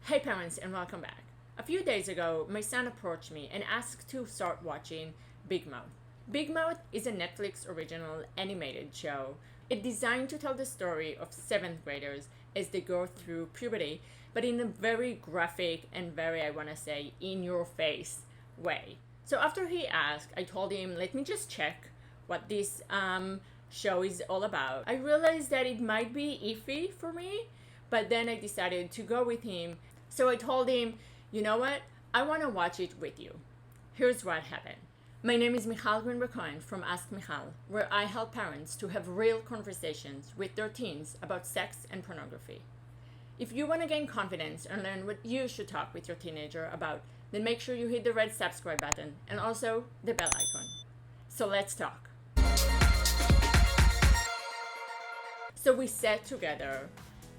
Hey parents, and welcome back. A few days ago, my son approached me and asked to start watching Big Mouth. Big Mouth is a Netflix original animated show. It's designed to tell the story of 7th graders as they go through puberty, but in a very graphic and very, I want to say, in your face way. So after he asked, I told him, let me just check what this show is all about. I realized that it might be iffy for me, but then I decided to go with him. So I told him, you know what? I want to watch it with you. Here's what happened. My name is Michal Cohen from Ask Michal, where I help parents to have real conversations with their teens about sex and pornography. If you want to gain confidence and learn what you should talk with your teenager about, then make sure you hit the red subscribe button and also the bell icon. So let's talk. So we sat together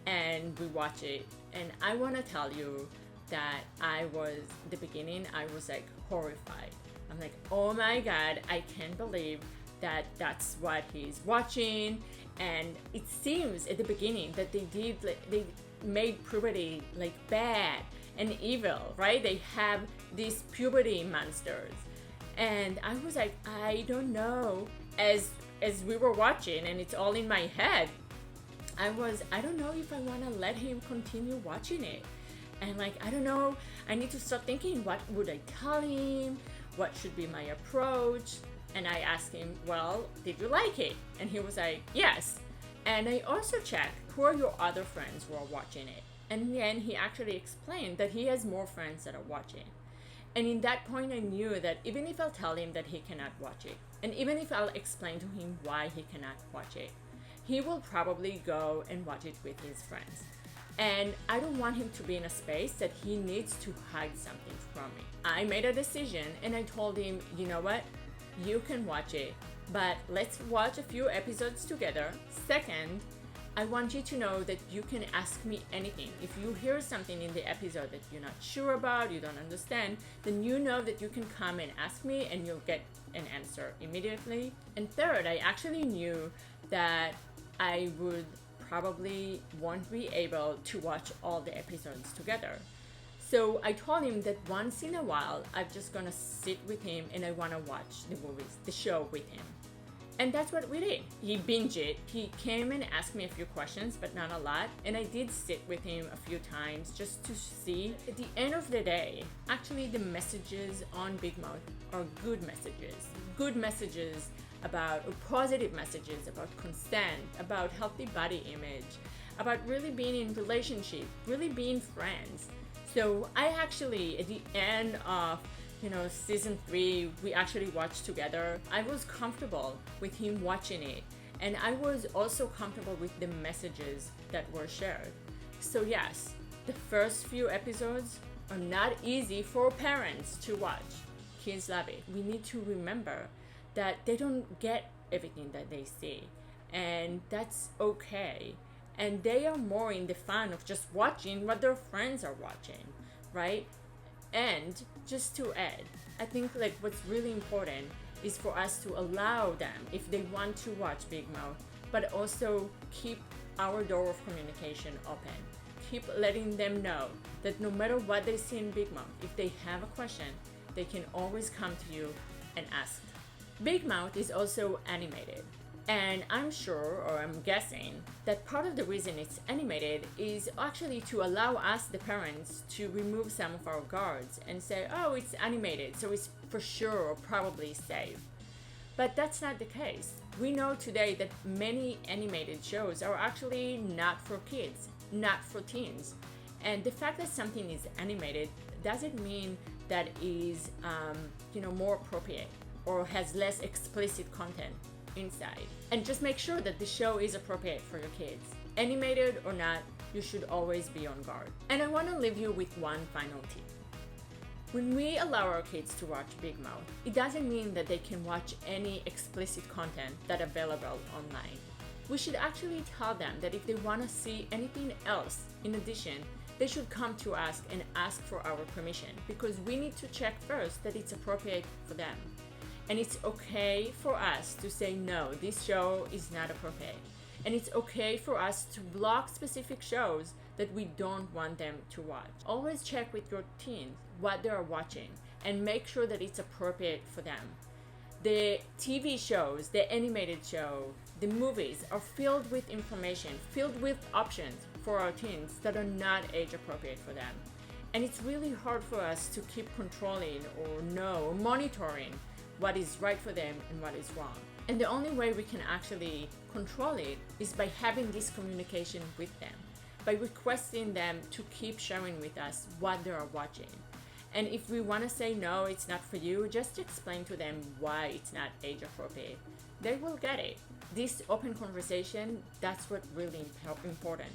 and we watched it, and I want to tell you that I was like horrified. I'm like, oh my god, I can't believe that that's what he's watching. And it seems at the beginning that they made puberty like bad and evil, right? They have these puberty monsters, and I was like, I don't know. As we were watching, and it's all in my head, I don't know if I want to let him continue watching it. And like, I don't know, I need to start thinking, what would I tell him? What should be my approach? And I asked him, well, did you like it? And he was like, yes. And I also checked, who are your other friends who are watching it? And then he actually explained that he has more friends that are watching. And in that point, I knew that even if I'll tell him that he cannot watch it, and even if I'll explain to him why he cannot watch it, he will probably go and watch it with his friends. And I don't want him to be in a space that he needs to hide something from me. I made a decision and I told him, you know what? You can watch it, but let's watch a few episodes together. Second, I want you to know that you can ask me anything. If you hear something in the episode that you're not sure about, you don't understand, then you know that you can come and ask me and you'll get an answer immediately. And third, I actually knew that I would probably won't be able to watch all the episodes together. So I told him that once in a while, I'm just gonna sit with him and I wanna watch the show with him. And that's what we did. He binged it. He came and asked me a few questions, but not a lot. And I did sit with him a few times just to see. At the end of the day, actually the messages on Big Mouth are good messages. Good messages about positive messages about consent, about healthy body image, about really being in relationship, really being friends. So I actually, at the end of season 3, we actually watched together. I was comfortable with him watching it, and I was also comfortable with the messages that were shared. So yes, the first few episodes are not easy for parents to watch. Kids love it. We need to remember that they don't get everything that they see, and that's okay. And they are more in the fun of just watching what their friends are watching, right? And just to add, I think like what's really important is for us to allow them if they want to watch Big Mouth, but also keep our door of communication open. Keep letting them know that no matter what they see in Big Mouth, if they have a question, they can always come to you and ask. Big Mouth is also animated. And I'm sure, or I'm guessing, that part of the reason it's animated is actually to allow us, the parents, to remove some of our guards and say, oh, it's animated, so it's for sure or probably safe. But that's not the case. We know today that many animated shows are actually not for kids, not for teens. And the fact that something is animated doesn't mean that it is more appropriate or has less explicit content inside. And just make sure that the show is appropriate for your kids. Animated or not, you should always be on guard. And I want to leave you with one final tip. When we allow our kids to watch Big Mouth, it doesn't mean that they can watch any explicit content that's available online. We should actually tell them that if they want to see anything else in addition, they should come to us and ask for our permission, because we need to check first that it's appropriate for them. And it's okay for us to say, no, this show is not appropriate. And it's okay for us to block specific shows that we don't want them to watch. Always check with your teens what they are watching and make sure that it's appropriate for them. The TV shows, the animated show, the movies are filled with information, filled with options for our teens that are not age appropriate for them. And it's really hard for us to keep controlling or monitoring what is right for them and what is wrong. And the only way we can actually control it is by having this communication with them, by requesting them to keep sharing with us what they are watching. And if we want to say, no, it's not for you, just explain to them why it's not age appropriate. They will get it. This open conversation, that's what really important.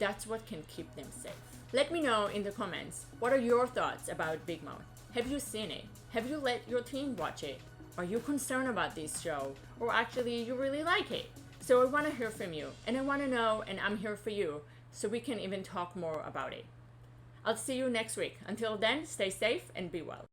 That's what can keep them safe. Let me know in the comments, what are your thoughts about Big Mouth? Have you seen it? Have you let your teen watch it? Are you concerned about this show? Or actually you really like it? So I want to hear from you, and I want to know, and I'm here for you, so we can even talk more about it. I'll see you next week. Until then, stay safe and be well.